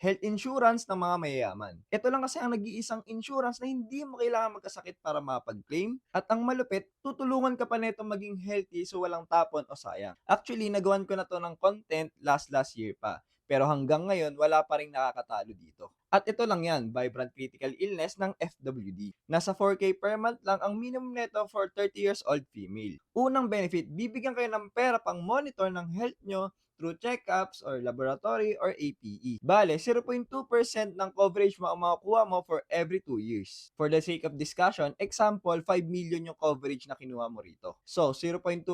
health insurance ng mga mayayaman. Ito lang kasi ang nag-iisang insurance na hindi mo kailangan magkasakit para makapag-claim at ang malupit, tutulungan ka pa nito maging healthy so walang tapon o sayang. Actually, nagawan ko na 'to ng content last year pa. Pero hanggang ngayon, wala pa ring nakakatalo dito. At ito lang yan, Vibrant Critical Illness ng FWD. Nasa 4K per month lang ang minimum neto for 30 years old female. Unang benefit, bibigyan kayo ng pera pang monitor ng health nyo through checkups or laboratory or APE. Bale, 0.2% ng coverage mo ang makukuha mo for every 2 years. For the sake of discussion, example, 5 million yung coverage na kinuha mo rito. So, 0.2%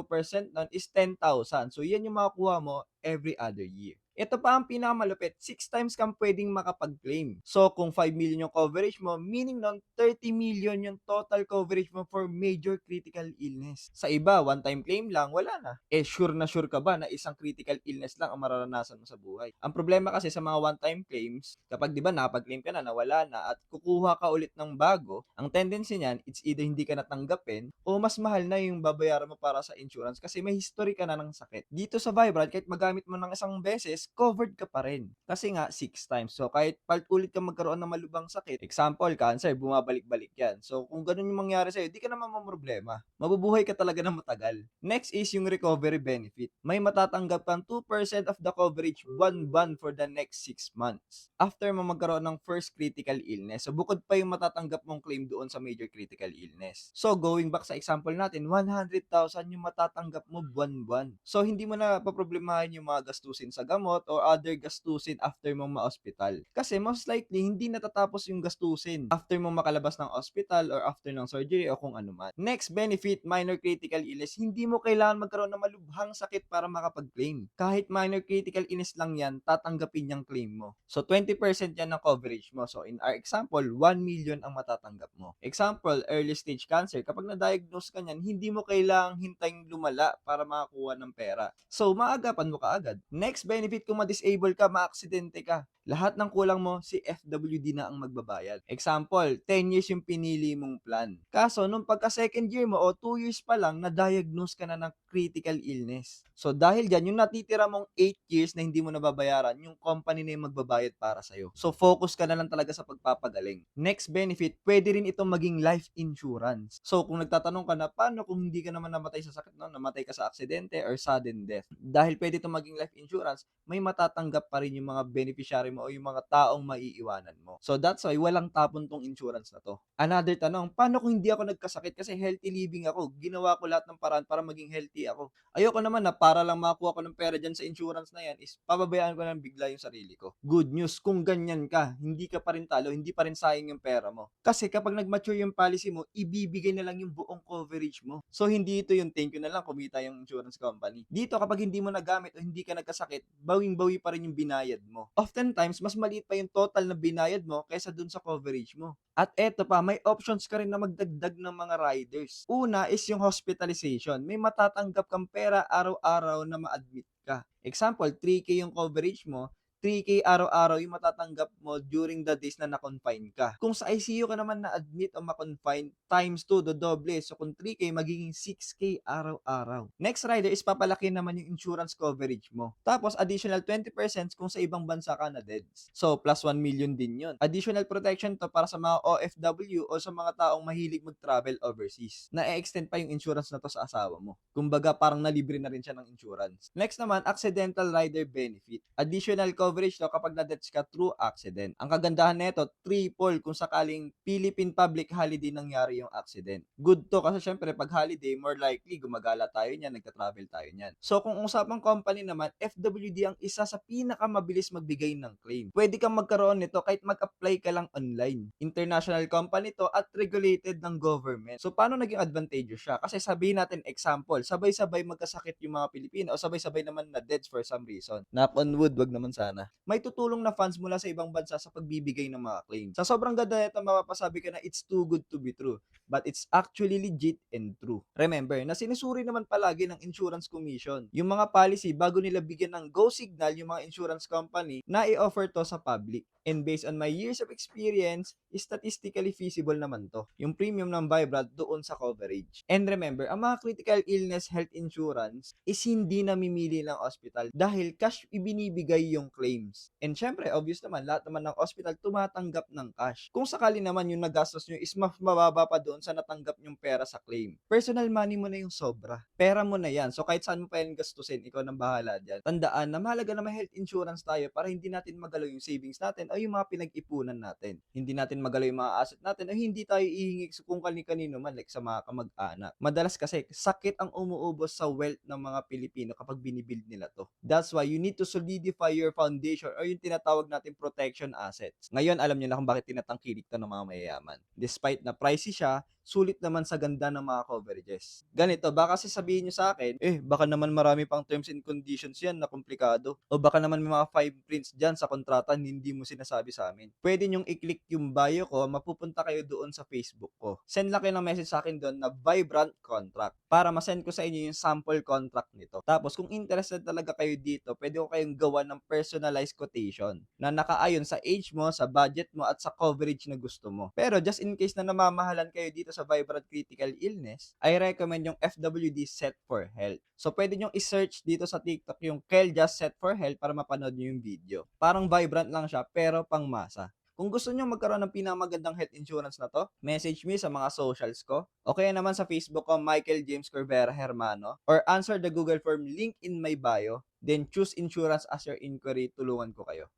nun is 10,000. So, yan yung makukuha mo every other year. Ito pa ang pinakamalupit, 6 times kang pwedeng makapag-claim. So, kung 5 million yung coverage mo, meaning nun, 30 million yung total coverage mo for major critical illness. Sa iba, one time claim lang, wala na. Eh, sure na sure ka ba na isang critical illness lang ang mararanasan mo sa buhay? Ang problema kasi sa mga one time claims, kapag di ba nakapag-claim ka na, nawala na, at kukuha ka ulit ng bago, ang tendency niyan, it's either hindi ka natanggapin, o mas mahal na yung babayaran mo para sa insurance kasi may history ka na ng sakit. Dito sa Vibrant, kahit magamit mo ng isang beses, covered ka pa rin. Kasi nga, 6 times. So, kahit ulit ka magkaroon ng malubhang sakit, example, cancer, bumabalik-balik yan. So, kung ganun yung mangyari sa'yo, di ka naman mamroblema. Mabubuhay ka talaga ng matagal. Next is yung recovery benefit. May matatanggap kang 2% of the coverage buwan-buwan for the next 6 months. After mo magkaroon ng first critical illness, so bukod pa yung matatanggap mong claim doon sa major critical illness. So, going back sa example natin, 100,000 yung matatanggap mo buwan-buwan. So, hindi mo na paproblemahin yung mga gastusin sa gamot or other gastusin after mo ma-hospital. Kasi most likely, hindi natatapos yung gastusin after mo makalabas ng hospital or after ng surgery o kung ano man. Next benefit, minor critical illness. Hindi mo kailangan magkaroon ng malubhang sakit para makapag-claim. Kahit minor critical illness lang yan, tatanggapin yung claim mo. So, 20% yan ng coverage mo. So, in our example, 1 million ang matatanggap mo. Example, early stage cancer. Kapag na-diagnose ka niyan, hindi mo kailangang hintayin lumala para makakuha ng pera. So, maagapan mo kaagad. Next benefit, kung ma-disable ka, ma-aksidente ka, lahat ng kulang mo, si FWD na ang magbabayad. Example, 10 years yung pinili mong plan. Kaso, nung pagka second year mo o 2 years pa lang, na-diagnose ka na ng critical illness. So, dahil dyan, yung natitira mong 8 years na hindi mo nababayaran, yung company na yung magbabayad para sa'yo. So, focus ka na lang talaga sa pagpapagaling. Next benefit, pwede rin itong maging life insurance. So, kung nagtatanong ka na, paano kung hindi ka naman namatay sa sakit, no? Namatay ka sa aksidente or sudden death? Dahil pwede itong maging life insurance, may matatanggap pa rin yung mga beneficiary mo o yung mga taong maiiwanan mo. So that's why walang tapon tong insurance na to. Another tanong, paano kung hindi ako nagkasakit kasi healthy living ako? Ginawa ko lahat ng paraan para maging healthy ako. Ayoko naman na para lang makakuha ko ng pera dyan sa insurance na yan is pababayaan ko ng bigla yung sarili ko. Good news, kung ganyan ka, hindi ka pa rin talo, hindi pa rin sayang yung pera mo. Kasi kapag nag-mature yung policy mo, ibibigay na lang yung buong coverage mo. So hindi ito yung thank you na lang kumita yung insurance company. Dito kapag hindi mo nagamit o hindi ka nagkasakit, bawing-bawi pa rin yung binayad mo. Oftentimes, mas maliit pa yung total na binayad mo kaysa dun sa coverage mo. At eto pa, may options ka rin na magdagdag ng mga riders. Una is yung hospitalization. May matatanggap kang pera araw-araw na ma-admit ka. Example, 3K yung coverage mo, 3K araw-araw yung matatanggap mo during the days na na-confine ka. Kung sa ICU ka naman na-admit o ma-confine, times 2, dodoble. So kung 3K, magiging 6K araw-araw. Next rider is papalaki naman yung insurance coverage mo. Tapos additional 20% kung sa ibang bansa ka na deads. So plus 1 million din yun. Additional protection to para sa mga OFW o sa mga taong mahilig mag-travel overseas. Na-extend pa yung insurance na to sa asawa mo. Kumbaga parang nalibre na rin siya ng insurance. Next naman, accidental rider benefit. Additional coverage to kapag na-deaths ka through accident. Ang kagandahan nito, triple kung sakaling Philippine public holiday nangyari yung accident. Good to kasi syempre pag holiday, more likely gumagala tayo niyan, nagka-travel tayo niyan. So kung usapang company naman, FWD ang isa sa pinakamabilis magbigay ng claim. Pwede kang magkaroon nito kahit mag-apply ka lang online. International company to at regulated ng government. So paano naging advantageous siya? Kasi sabihin natin example, sabay-sabay magkasakit yung mga Pilipino o sabay-sabay naman na deaths for some reason. Knock on wood, wag naman sana. May tutulong na funds mula sa ibang bansa sa pagbibigay ng mga claim. Sa sobrang ganda nito, mapapasabi ka na it's too good to be true. But it's actually legit and true. Remember, na sinusuri naman palagi ng Insurance Commission yung mga policy bago nila bigyan ng go signal yung mga insurance company na i-offer to sa public. And based on my years of experience, statistically feasible naman to. Yung premium ng Vibrant doon sa coverage. And remember, ang mga critical illness health insurance is hindi namimili ng hospital dahil cash ibinibigay yung claims. And syempre, obvious naman, lahat naman ng hospital tumatanggap ng cash. Kung sakali naman yung nagastos nyo is mas mababa pa doon sa natanggap yung pera sa claim. Personal money mo na yung sobra. Pera mo na yan. So kahit saan mo pa yan gastusin, ikaw nang bahala dyan. Tandaan na mahalaga na may health insurance tayo para hindi natin magalaw yung savings natin o yung mga pinag-ipunan natin. Hindi natin magalaw yung mga asset natin o hindi tayo ihingi kung kani-kanino man like sa mga kamag-anak. Madalas kasi sakit ang umuubos sa wealth ng mga Pilipino kapag binibuild nila to. That's why you need to solidify your foundation or yung tinatawag natin protection assets. Ngayon, alam niyo na kung bakit tinatangkilik to ng mga mayayaman. Despite na pricey siya, sulit naman sa ganda ng mga coverages. Ganito, baka sasabihin nyo sa akin, baka naman marami pang terms and conditions yan na komplikado. O baka naman may mga 5 prints dyan sa kontrata hindi mo sinasabi sa amin. Pwede nyong i-click yung bio ko, mapupunta kayo doon sa Facebook ko. Send lang kayo ng message sa akin doon na Vibrant Contract para masend ko sa inyo yung sample contract nito. Tapos kung interested talaga kayo dito, pwede ko kayong gawa ng personalized quotation na nakaayon sa age mo, sa budget mo, at sa coverage na gusto mo. Pero just in case na namamahalan kayo dito sa Vibrant Critical Illness, I recommend yung FWD Set for Health. So, pwede nyong i-search dito sa TikTok yung Kel Just Set for Health para mapanood nyo yung video. Parang Vibrant lang siya, pero pang masa. Kung gusto nyo magkaroon ng pinamagandang health insurance na to, message me sa mga socials ko. O kaya naman sa Facebook ko, Michael James Corvera Hermano. Or answer the Google form link in my bio. Then choose insurance as your inquiry. Tulungan ko kayo.